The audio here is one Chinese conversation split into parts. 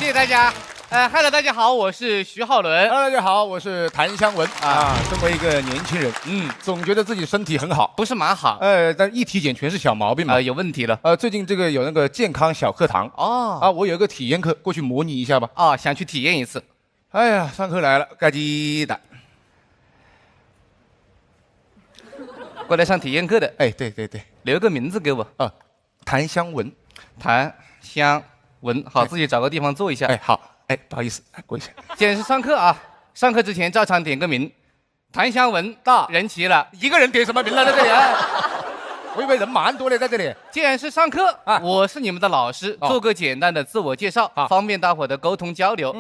谢大家。Hello， 大家好，我是徐浩伦。大家好，我是谭湘文啊。身为一个年轻人，总觉得自己身体很好，不是蛮好？但一体检全是小毛病嘛。有问题了。最近这个有那个健康小课堂我有一个体验课，过去模拟一下吧。想去体验一次。哎呀，上课来了，该鸡蛋。过来上体验课的。对，留个名字给我。谭湘文。谭湘文，好，自己找个地方坐一下。好。不好意思，过一下。既然是上课啊，上课之前照常点个名。谭湘文到，人齐了。一个人点什么名了在这里啊？我以为人蛮多的在这里。既然是上课我是你们的老师，做个简单的自我介绍，方便大伙的沟通交流。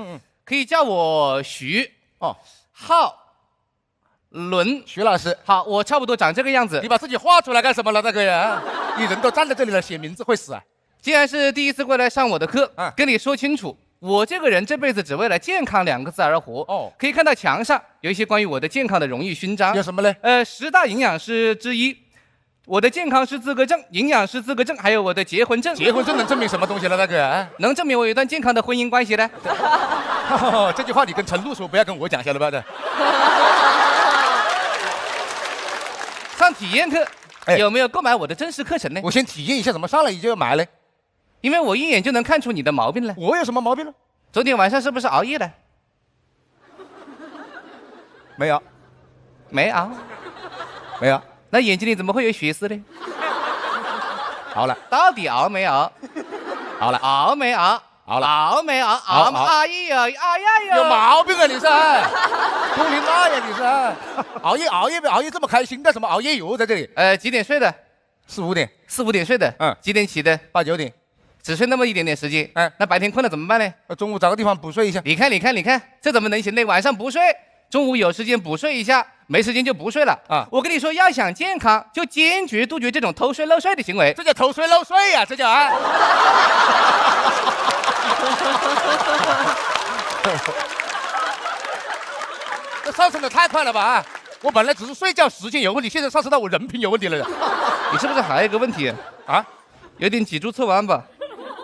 可以叫我徐浩伦。徐老师。好，我差不多长这个样子。你把自己画出来干什么了，那个人？你人都站在这里了，写名字会死啊！既然是第一次过来上我的课，跟你说清楚，我这个人这辈子只为了健康2个字而活。可以看到墙上有一些关于我的健康的荣誉勋章。有什么嘞？10大营养师之一，我的健康师资格证、营养师资格证，还有我的结婚证。结婚证能证明什么东西了？那个能证明我有一段健康的婚姻关系呢。这句话你跟陈露说，不要跟我讲，晓得吧？上体验课。有没有购买我的真实课程呢？我先体验一下，怎么上来你就要买嘞？因为我一眼就能看出你的毛病了。我有什么毛病了？昨天晚上是不是熬夜了？没有。没熬？没有。那眼睛里怎么会有血丝呢？熬了。到底熬没熬？熬了。熬没熬？熬了。熬没熬？熬嘛？哎呀呀！有毛病啊你是！通灵妈呀你是！熬夜这么开心干什么？熬夜游在这里。几点睡的？4、5点。4、5点睡的。几点起的？8、9点。只睡那么一点点时间。那白天困了怎么办呢？中午找个地方补睡一下。你看，这怎么能行呢？晚上不睡，中午有时间补睡一下，没时间就不睡了。我跟你说，要想健康，就坚决杜绝这种偷睡漏睡的行为。这叫偷睡漏睡呀，这叫这上升的太快了吧我本来只是睡觉时间有问题，现在上升到我人品有问题了。你是不是还有一个问题有点脊柱侧弯吧？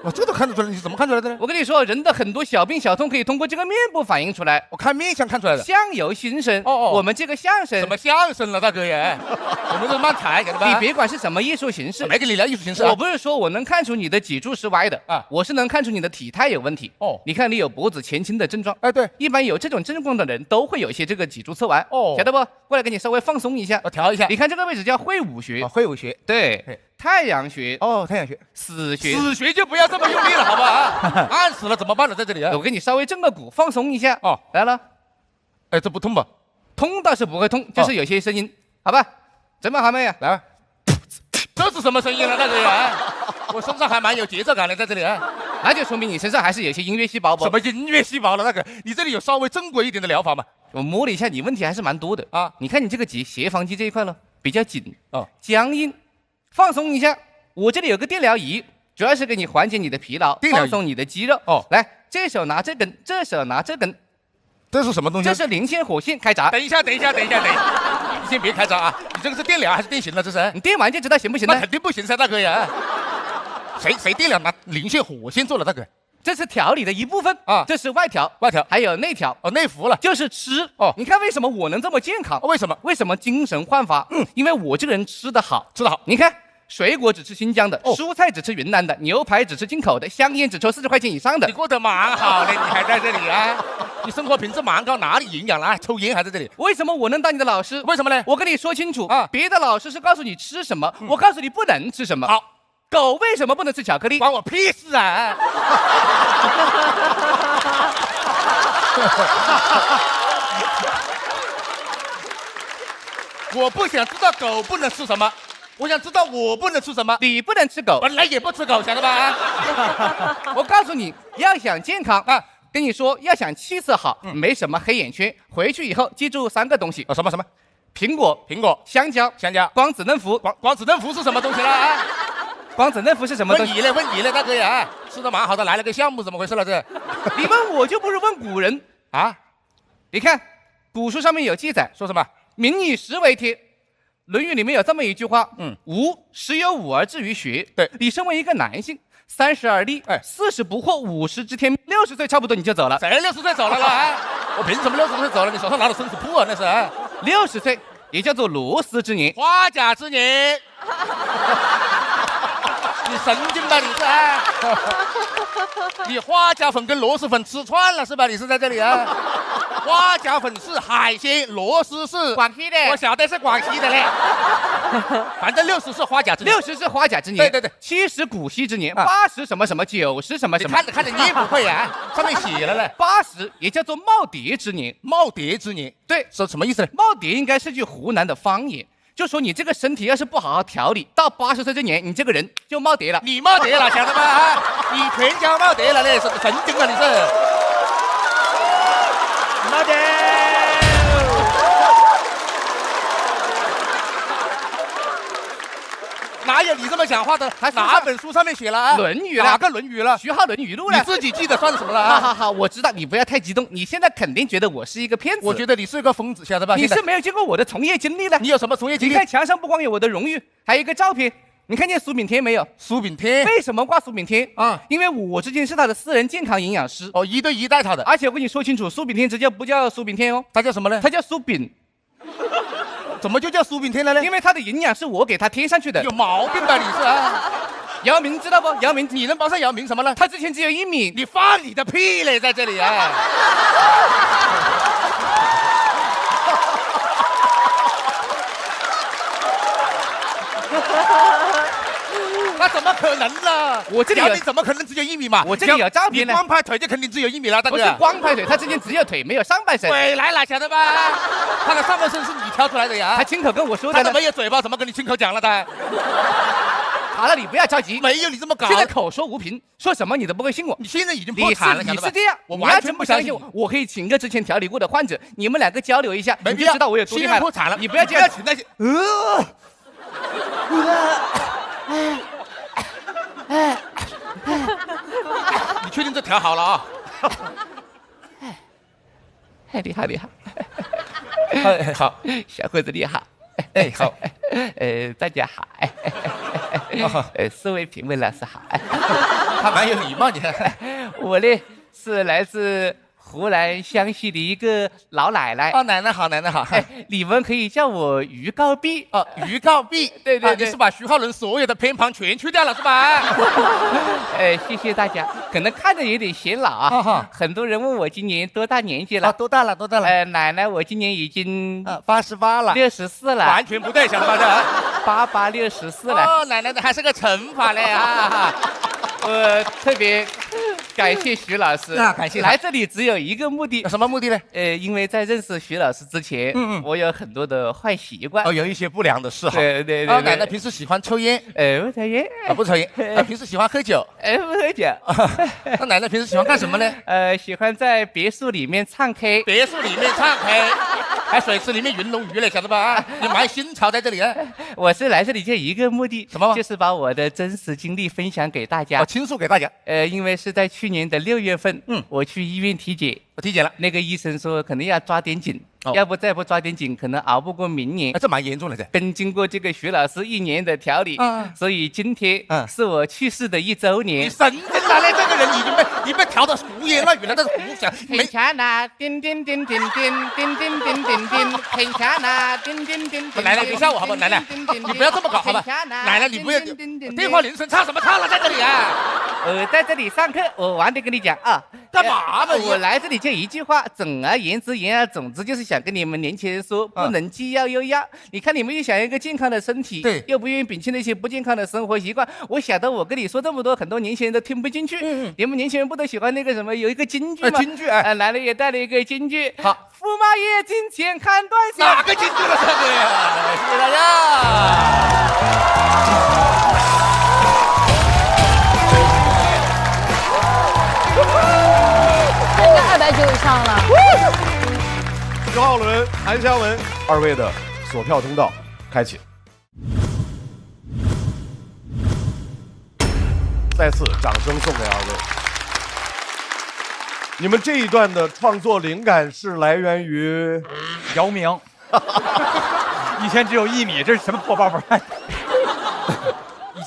我这都看得出来，你怎么看出来的呢？我跟你说，人的很多小病小痛可以通过这个面部反映出来。我看面相看出来的。相由心生。我们这个相声什么相声了，大哥爷？我们是漫才，晓得吧？你别管是什么艺术形式，没跟你聊艺术形式。我不是说我能看出你的脊柱是歪的我是能看出你的体态有问题。你看你有脖子前倾的症状。对，一般有这种症状的人都会有一些这个脊柱侧弯。晓得不？过来给你稍微放松一下，我调一下。你看这个位置叫会武穴。会武穴。对。太阳穴。太阳穴。死穴。死穴就不要这么用力了，好不好？按死了怎么办了？在这里我给你稍微正个骨，放松一下。来了。这不痛吧？痛倒是不会痛，就是有些声音，好吧？准备好没有？来吧。这是什么声音了，大哥呀？我身上还蛮有节奏感的，在这里那就说明你身上还是有些音乐细胞。什么音乐细胞了？那个，你这里有稍微正规一点的疗法吗？我摸了一下，你问题还是蛮多的你看你这个斜方肌这一块了，比较紧僵硬，放松一下。我这里有个电疗仪，主要是给你缓解你的疲劳，放松你的肌肉。来，这手拿这根，这手拿这根，这是什么东西？这是零线火线开闸。等一下，你先别开闸你这个是电疗还是电刑了？这是？你电完就知道行不行了？那肯定不行噻，大哥呀！谁电疗拿零线火线做了，大哥？这是调理的一部分这是外调，还有内调。内服了，就是吃你看为什么我能这么健康？为什么？为什么精神焕发？因为我这个人吃得好。你看。水果只吃新疆的，蔬菜只吃云南的，牛排只吃进口的，香烟只抽40块钱以上的。你过得蛮好的，你还在这里你生活品质蛮高，哪里营养了？抽烟还在这里？为什么我能当你的老师？为什么呢？我跟你说清楚别的老师是告诉你吃什么，我告诉你不能吃什么。好，狗为什么不能吃巧克力？关我屁事啊！我不想知道狗不能吃什么。我想知道我不能吃什么。你不能吃狗，本来也不吃狗，晓得吧？我告诉你，要想健康跟你说，要想气色好，没什么黑眼圈，回去以后记住3个东西。什么？苹果、香蕉、光子嫩肤。光子嫩肤是什么东西了光子嫩肤是什么东西？问你了，大哥呀！吃的蛮好的，来了个项目，怎么回事了这？你问我就不是问古人你看古书上面有记载，说什么？民以食为天。《论语》里面有这么一句话，吾食有五而志于学。对，你身为一个男性， 32粒，哎40不惑，50知天命，60岁差不多你就走了。谁60岁走了了？哎，我凭什么60岁走了？你手上拿的生死簿啊，那是。哎60岁也叫做螺丝之年。花甲之年。你神经吧你是？哎，你花甲粉跟螺蛳粉吃串了是吧？你是在这里啊？花甲粉是海鲜，螺蛳是广西的，我晓得是广西的嘞。反正60是花甲之年，60是花甲之年，对对对，70古稀之年啊，80什么什么，90什么什么。你看着看着你也不会啊，上面写了嘞。 80也叫做耄耋之年，耄耋之年，对，是什么意思呢？耄耋应该是句湖南的方言，就说你这个身体要是不好好调理，到80岁这年，你这个人就耄耋了。你耄耋了，晓得吗？啊，你全家耄耋了嘞，是神经啊你是。耄耋。哪有你这么讲话的？哪本书上面写了啊？论语了，哪个论语了？徐浩论语录了。你自己记得算什么了啊？好好好，我知道，你不要太激动。你现在肯定觉得我是一个骗子。我觉得你是个疯子，晓得吧？你是没有经过我的从业经历了。你有什么从业经历？你看墙上不光有我的荣誉，还有一个照片。你看见苏炳添没有？苏炳添为什么挂苏炳添啊？因为我之前是他的私人健康营养师。哦，一对一带他的。而且我跟你说清楚，苏炳添不叫苏炳添哦，他叫什么呢？他叫苏炳。怎么就叫苏炳添了呢？因为他的营养是我给他贴上去的。有毛病吧你是啊？姚明知道不？姚明，你能帮上姚明什么了？他之前只有1米。你放你的屁嘞，在这里哎！那怎么可能呢？我这里有姚明怎么可能只有1米嘛？我这里有照片呢。你光拍腿就肯定只有1米了，大哥。不是光拍腿，他之前只有腿没有上半身。鬼来了，晓得吧？他的上半身是你挑出来的呀。他亲口跟我说的。他都没有嘴巴，怎么跟你亲口讲了的？好了，你不要着急。没有你这么搞。现在口说无凭，说什么你都不会信我。你现在已经破产了，你是这样，我完全不相信我。我可以请个之前调理过的患者，你们2个交流一下，没必要。你就知道我有多厉害了。破产了，你不要这样请那些。你确定这调好了啊？厉害厉害。好，小伙子你好。哎，好。大家好。四位评委老师好。他蛮有礼貌，你看。我呢是来自湖南湘西的一个老奶奶。哦，奶奶好，奶奶好。你们可以叫我于告碧。哦，于告碧。对对，你是把徐浩伦所有的偏旁全去掉了是吧？谢谢大家。可能看着有点显老啊。很多人问我今年多大年纪了？多大了？多大了？奶奶，我今年已经88了，64了。完全不对，晓得吧？这88、64了。哦，奶奶的还是个乘法嘞啊！我特别感谢徐老师。感谢。来这里只有一个目的。什么目的呢？因为在认识徐老师之前，我有很多的坏习惯。哦，有一些不良的嗜好。对。奶奶平时喜欢抽烟。不抽烟。不抽烟。平时喜欢喝酒。不喝酒。那奶奶平时喜欢干什么呢？喜欢在别墅里面唱 K。别墅里面唱 K， 还水池里面云龙鱼嘞，晓得吧？你蛮新潮在这里啊！我是来这里就一个目的，什么？就是把我的真实经历分享给大家。倾诉给大家。因为是在去年的6月份，我去医院体检，我体检了，那个医生说可能要抓点紧。要不再不抓点紧，可能熬不过明年。这蛮严重的。跟经过这个徐老师1年的调理，所以今天是我去世的1周年。你神经了嘞！这个人已经被调的胡言乱语了，这是胡想。很强呐，叮叮叮叮叮叮叮叮叮叮，很强呐，叮叮叮叮。奶奶别吓我好不好？奶奶，你不要这么搞好吧？奶奶你不要电话铃声唱什么唱了在这里啊？在这里上课，我晚点跟你讲啊。干嘛嘛？我来这里就一句话，总而言之，言而总之，就是想跟你们年轻人说，不能既要又要。你看你们又想要一个健康的身体，对，又不愿意摒弃那些不健康的生活习惯。我晓得我跟你说这么多，很多年轻人都听不进去。你们年轻人不都喜欢那个什么有一个京剧吗？京剧奶奶也带了一个京剧。好，驸马爷金钱看断线。哪个京剧了这个呀？谢谢大家。290以上了。徐浩伦、韩湘文2位的索票通道开启。再次掌声送给2位。你们这一段的创作灵感是来源于姚明。以前只有1米，这是什么破包袱？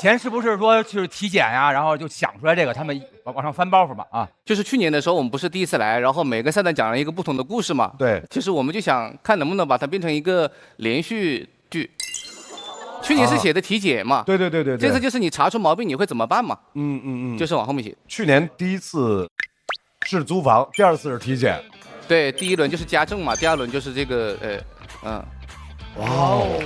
前是不是说就是体检呀，然后就想出来这个，他们往上翻包袱嘛啊？就是去年的时候，我们不是第一次来，然后每个赛段讲了一个不同的故事嘛。对，其实我们就想看能不能把它变成一个连续剧。去年是写的体检嘛，对，这次就是你查出毛病你会怎么办嘛？就是往后面写。去年第一次是租房，第二次是体检。对，第一轮就是家政嘛，第二轮就是这个哇哦，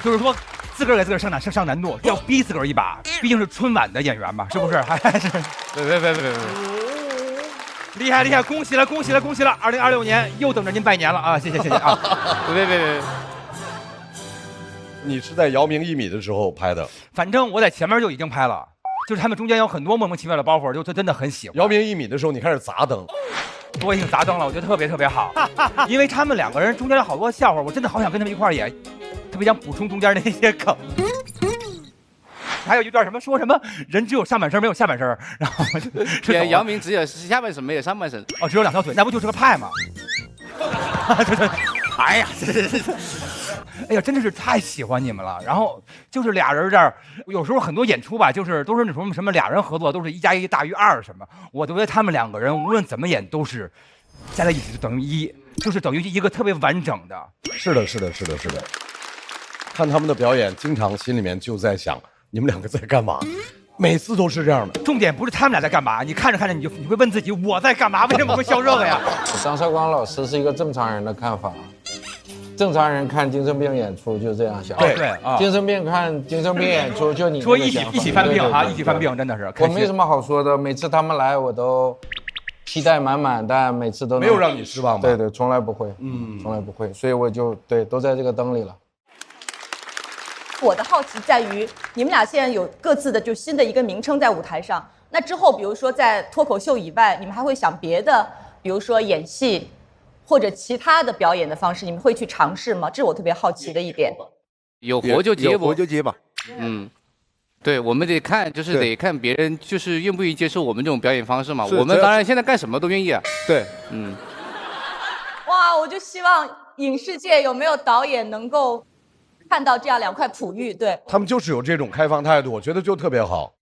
就是说自个儿给自个儿上难度，要逼自个儿一把，毕竟是春晚的演员嘛，是不是？还是别，厉害，恭喜了！2026年又等着您拜年了啊！谢谢啊！别。你是在姚明1米的时候拍的？反正我在前面就已经拍了，就是他们中间有很多莫名其妙的包袱，就真的很喜欢。姚明1米的时候，你开始砸灯，我已经砸灯了，我觉得特别好，因为他们两个人中间有好多笑话，我真的好想跟他们一块儿演，特别想补充中间那些梗。还有一段说什么人只有上半身没有下半身，然后姚明只有下半身没有上半身，哦，只有2条腿，那不就是个派吗？哎呀，哎呀，真的是太喜欢你们了。然后就是俩人这儿，有时候很多演出吧，就是都是那什么俩人合作，都是1+1大于2什么。我觉得他们两个人无论怎么演都是加在一起就等于1，就是等于一个特别完整的。是的。看他们的表演，经常心里面就在想，你们两个在干嘛？每次都是这样的。重点不是他们俩在干嘛，你看着你会问自己，我在干嘛？为什么会笑这个呀？张绍光老师是一个正常人的看法。正常人看精神病演出就这样想，对啊，精神病看精神病演出就你说一起犯病啊，一起犯病真的是。我没什么好说的，每次他们来我都期待满满，但每次都没有让你失望吧？对，从来不会，从来不会，所以我就都在这个灯里了。我的好奇在于，你们俩现在有各自的就新的一个名称在舞台上，那之后比如说在脱口秀以外，你们还会想别的，比如说演戏。或者其他的表演的方式，你们会去尝试吗？这是我特别好奇的一点。有活就接吧。对，我们得看，就是得看别人就是愿不愿意接受我们这种表演方式嘛。我们当然现在干什么都愿意啊。对，哇，我就希望影视界有没有导演能够看到这样2块璞玉。对，他们就是有这种开放态度，我觉得就特别好。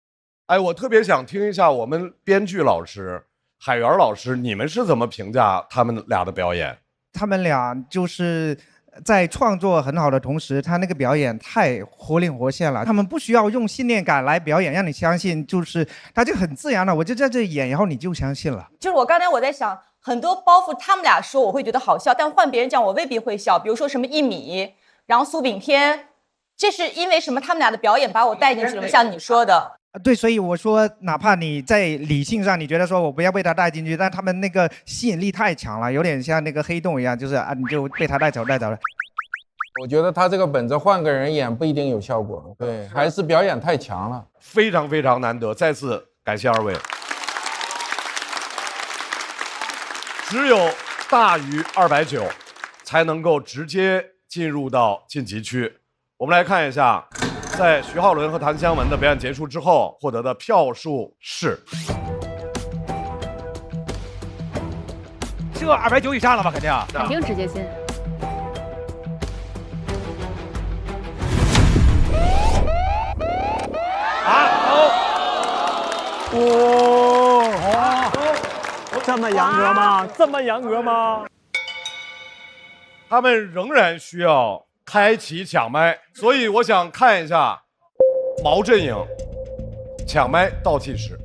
哎，我特别想听一下我们编剧老师。海源老师，你们是怎么评价他们俩的表演？他们俩就是在创作很好的同时，他那个表演太活灵活现了。他们不需要用信念感来表演，让你相信，就是他就很自然了。我就在这演，然后你就相信了。就是我刚才在想，很多包袱他们俩说我会觉得好笑，但换别人讲我未必会笑。比如说什么1米，然后苏炳添，这是因为什么？他们俩的表演把我带进去了，像你说的。对，所以我说，哪怕你在理性上你觉得说我不要被他带进去，但他们那个吸引力太强了，有点像那个黑洞一样，就是你就被他带走了。我觉得他这个本子换个人演不一定有效果，对，还是表演太强了，非常难得，再次感谢2位。只有大于290才能够直接进入到晋级区。我们来看一下。在徐浩伦和谭湘文的表演结束之后，获得的票数是这290以上了吧？肯定直接进。这么严格吗？这么严格吗？他们仍然需要开启抢麦，所以我想看一下毛阵营抢麦倒计时。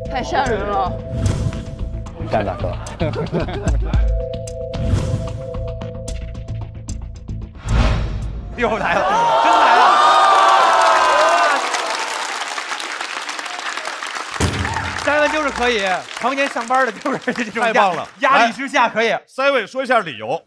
太吓人了！干大哥，又来了，真来了！3文就是可以，常年上班的就是这种太棒了，压力之下可以。3位说一下理由。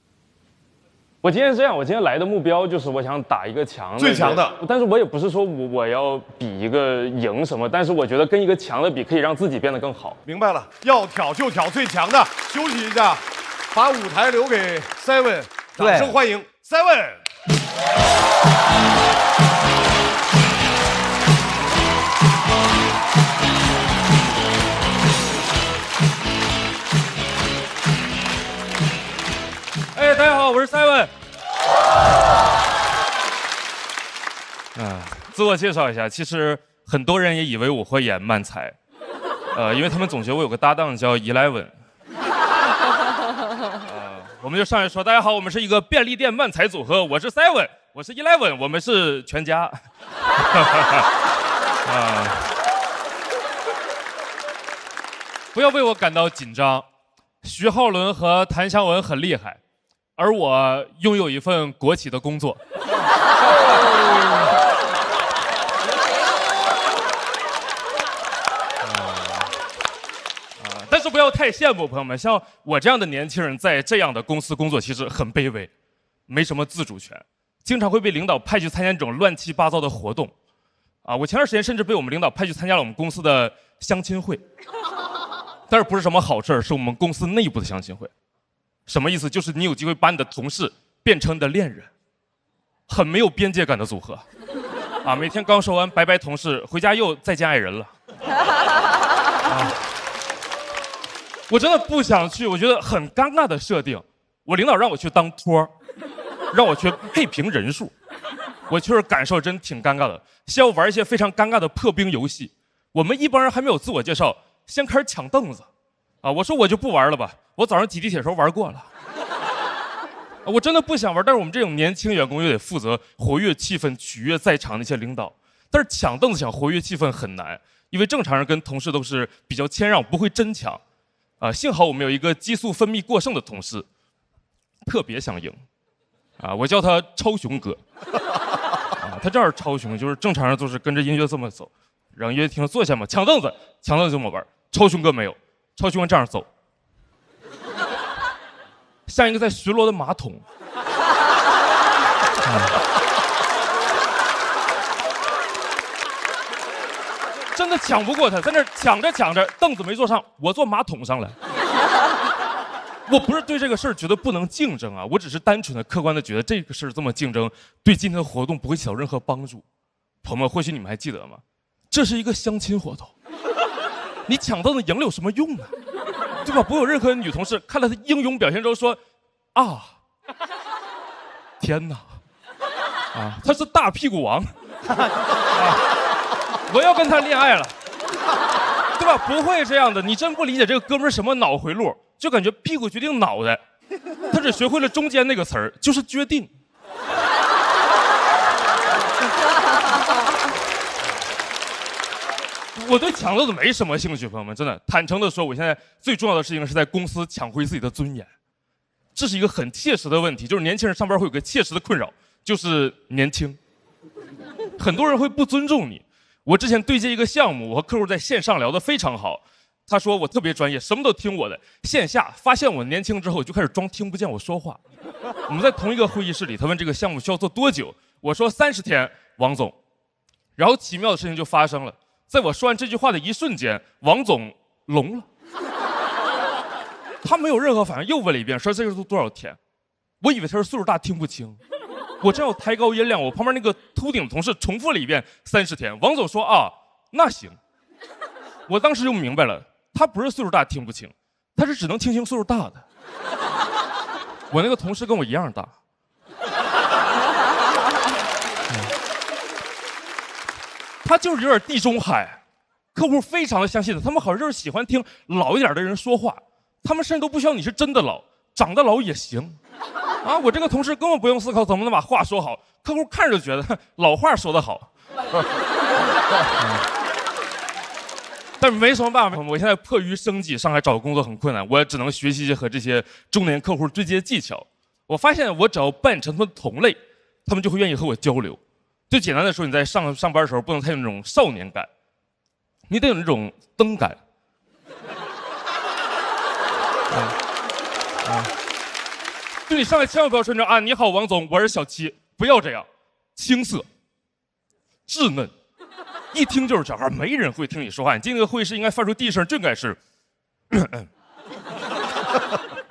我今天是这样，我今天来的目标就是我想打一个强的，最强的。但是我也不是说我要比一个赢什么，但是我觉得跟一个强的比，可以让自己变得更好。明白了，要挑就挑最强的。休息一下，把舞台留给 Seven， 掌声欢迎 Seven。自我介绍一下，其实很多人也以为我会演漫才，因为他们总觉得我有个搭档叫 Eleven。我们就上来说，大家好，我们是一个便利店漫才组合，我是 Seven， 我是 Eleven， 我们是全家。不要为我感到紧张，徐浩伦和谭湘文很厉害，而我拥有一份国企的工作。但是不要太羡慕，朋友们，像我这样的年轻人在这样的公司工作，其实很卑微，没什么自主权，经常会被领导派去参加这种乱七八糟的活动。我前段时间甚至被我们领导派去参加了我们公司的相亲会，但是不是什么好事，是我们公司内部的相亲会。什么意思？就是你有机会把你的同事变成你的恋人，很没有边界感的组合。每天刚说完拜拜同事，回家又再见爱人了。我真的不想去，我觉得很尴尬的设定。我领导让我去当托，让我去配评人数，我确实感受真挺尴尬的。需要玩一些非常尴尬的破冰游戏。我们一帮人还没有自我介绍，先开始抢凳子。我说我就不玩了吧，我早上挤地铁的时候玩过了。我真的不想玩，但是我们这种年轻员工又得负责活跃气氛，取悦在场的一些领导。但是抢凳子想活跃气氛很难，因为正常人跟同事都是比较谦让，不会真抢。幸好我们有一个激素分泌过剩的同事，特别想赢，我叫他超雄哥，他这样超雄，就是正常人都是跟着音乐这么走，让音乐厅坐下嘛，抢凳子这么玩，超雄哥没有，超雄哥这样走，像一个在巡逻的马桶，真的抢不过他，在那抢着，凳子没坐上，我坐马桶上了。我不是对这个事儿觉得不能竞争我只是单纯的、客观的觉得这个事儿这么竞争，对今天的活动不会起到任何帮助。朋友们，或许你们还记得吗？这是一个相亲活动，你抢凳子赢了有什么用呢？对吧？不会有任何女同事看了他英勇表现之后说：“天哪，他是大屁股王。”我要跟他恋爱了，对吧？不会这样的，你真不理解这个哥们儿什么脑回路，就感觉屁股决定脑袋，他只学会了中间那个词儿，就是决定。我对抢凳子没什么兴趣，朋友们，真的，坦诚的说，我现在最重要的事情是在公司抢回自己的尊严，这是一个很切实的问题，就是年轻人上班会有个切实的困扰，就是年轻，很多人会不尊重你。我之前对接一个项目，我和客户在线上聊得非常好，他说我特别专业，什么都听我的。线下发现我年轻之后，就开始装听不见我说话。我们在同一个会议室里，他问这个项目需要做多久，我说30天，王总。然后奇妙的事情就发生了，在我说完这句话的一瞬间，王总聋了，他没有任何反应，又问了一遍，说这个都多少天？我以为他是岁数大听不清。我正要抬高音量，我旁边那个秃顶同事重复了一遍30天。王总说那行。我当时就明白了，他不是岁数大听不清，他是只能听清岁数大的。我那个同事跟我一样大。他就是有点地中海，客户非常的相信他，他们好像就是喜欢听老一点的人说话，他们甚至都不需要你是真的老，长得老也行。我这个同事根本不用思考怎么能把话说好，客户看着就觉得老话说得好。但没什么办法，我现在迫于生计，上海找工作很困难，我也只能学习一些和这些中年客户对接技巧。我发现我只要扮成他们的同类，他们就会愿意和我交流。最简单的说，你在上班的时候不能太有那种少年感，你得有那种登感。就你上来千万不要说那种你好王总，我是小七，不要这样，青涩、稚嫩，一听就是小孩，没人会听你说话。你进那个会议室应该发出第一声就应该是，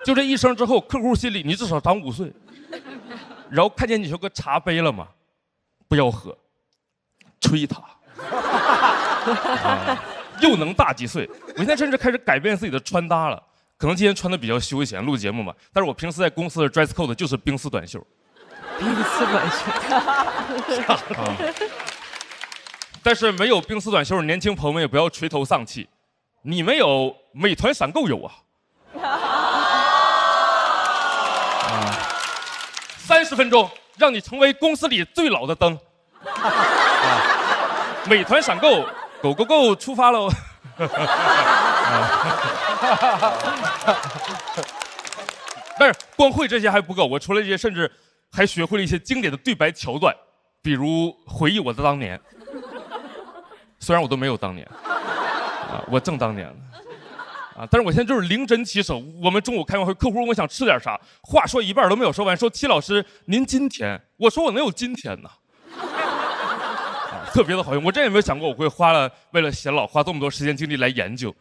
就这一声之后，客户心里你至少长5岁，然后看见你有个茶杯了吗？不要喝，吹它，又能大几岁。我现在甚至开始改变自己的穿搭了。可能今天穿的比较休闲，录节目嘛。但是我平时在公司的 dress code 就是冰丝短袖。冰丝短袖。但是没有冰丝短袖，年轻朋友们也不要垂头丧气，你们有美团闪购有啊。30分钟让你成为公司里最老的灯。美团闪购，Go Go Go 出发喽！但是光会这些还不够，我除了这些，甚至还学会了一些经典的对白桥段，比如回忆我的当年。虽然我都没有当年，我正当年呢。但是我现在就是零针起手。我们中午开完会，客户问我想吃点啥，话说一半都没有说完，说戚老师您今天，我说我能有今天呢？特别的好用。我真也没有想过我会为了显老花这么多时间精力来研究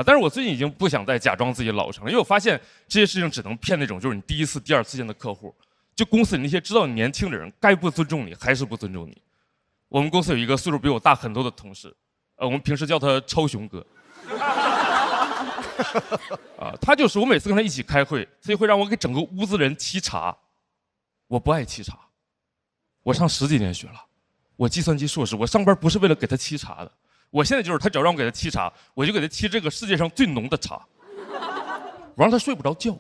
但是我最近已经不想再假装自己老成了，因为我发现这些事情只能骗那种就是你第一次、第二次见的客户。就公司里那些知道你年轻的人，该不尊重你还是不尊重你。我们公司有一个岁数比我大很多的同事，我们平时叫他超雄哥。他就是我每次跟他一起开会，他就会让我给整个屋子人沏茶。我不爱沏茶，我上10几年学了，我计算机硕士，我上班不是为了给他沏茶的。我现在就是他只要让我给他沏茶，我就给他沏这个世界上最浓的茶，我让他睡不着觉。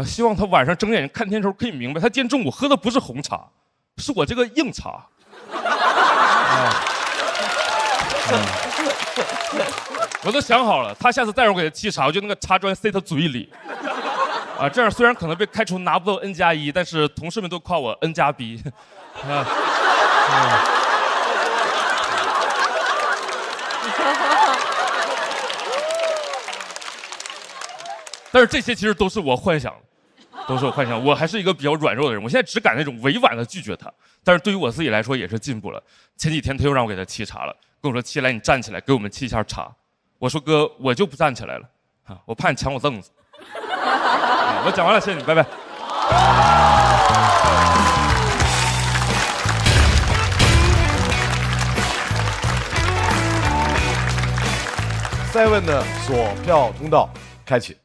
希望他晚上睁眼睛看天的时候可以明白，他今天中午喝的不是红茶，是我这个硬茶。我都想好了，他下次再让我给他沏茶，我就那个茶砖塞他嘴里。这样虽然可能被开除拿不到 N+1，但是同事们都夸我 N+B。但是这些其实都是我幻想的，都是我幻想。我还是一个比较软弱的人，我现在只敢那种委婉的拒绝他。但是对于我自己来说也是进步了。前几天他又让我给他沏茶了，跟我说：“戚来，你站起来给我们沏一下茶。”我说：“哥，我就不站起来了，我怕你抢我凳子。”我讲完了，谢谢你，拜拜。Seven 的锁票通道开启。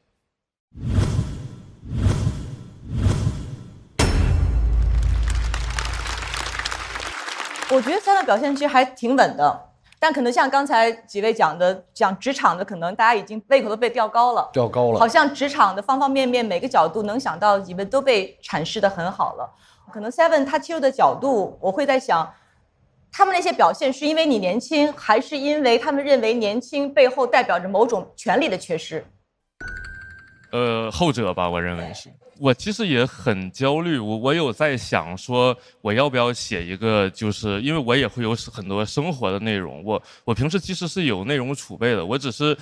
我觉得Seven表现其实还挺稳的，但可能像刚才几位讲职场的，可能大家已经胃口都被吊高了，好像职场的方方面面每个角度能想到，你们都被阐释得很好了。可能Seven他切入的角度，我会在想，他们那些表现是因为你年轻，还是因为他们认为年轻背后代表着某种权利的缺失？后者吧，我认为是。我其实也很焦虑，我有在想说，我要不要写一个，就是因为我也会有很多生活的内容，我平时其实是有内容储备的，我只是，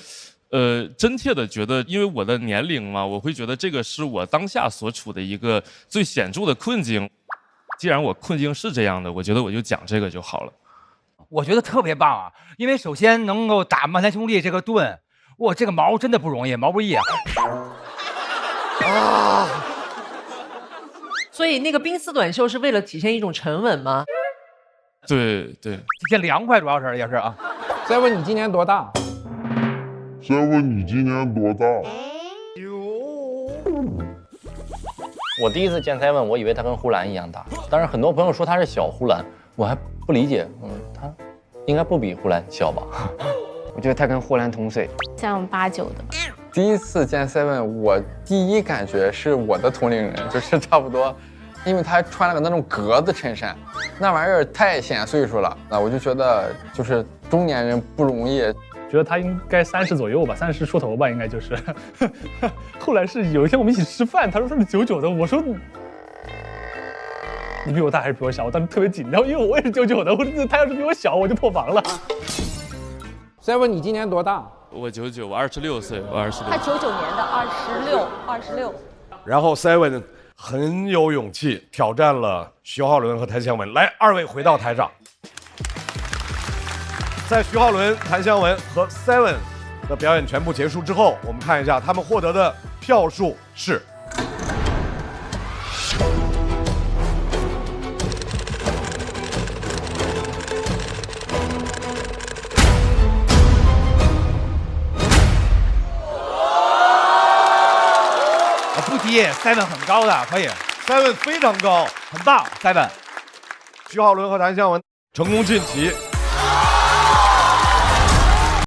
真切的觉得，因为我的年龄嘛，我会觉得这个是我当下所处的一个最显著的困境。既然我困境是这样的，我觉得我就讲这个就好了。我觉得特别棒啊，因为首先能够打漫才兄弟这个盾，哇，这个毛真的不容易，毛不易啊。所以那个冰丝短袖是为了体现一种沉稳吗？对对，体现凉快，主要是也是啊。再问你今年多大？再问你今年多大？我第一次见Seven，我以为他跟呼兰一样大，但是很多朋友说他是小呼兰，我还不理解，他应该不比呼兰小吧？我觉得他跟呼兰同岁，像89的。第一次见Seven，我第一感觉是我的同龄人，就是差不多，因为他还穿了个那种格子衬衫，那玩意儿太显岁数了。那我就觉得就是中年人不容易。觉得他应该30左右吧，30出头吧，应该就是。后来是有一天我们一起吃饭，他说他是99的，我说你比我大还是比我小？我当时特别紧张，因为我也是99的，他要是比我小，我就破防了。再问你今年多大？我99，我26岁，我26。他99年的26。然后 Seven 很有勇气挑战了徐浩伦和谭湘文。来，二位回到台上。在徐浩伦、谭湘文和 Seven 的表演全部结束之后，我们看一下他们获得的票数是。不低，Seven 很高的，可以。Seven 非常高，很棒，Seven。徐浩伦和谭湘文成功晋级。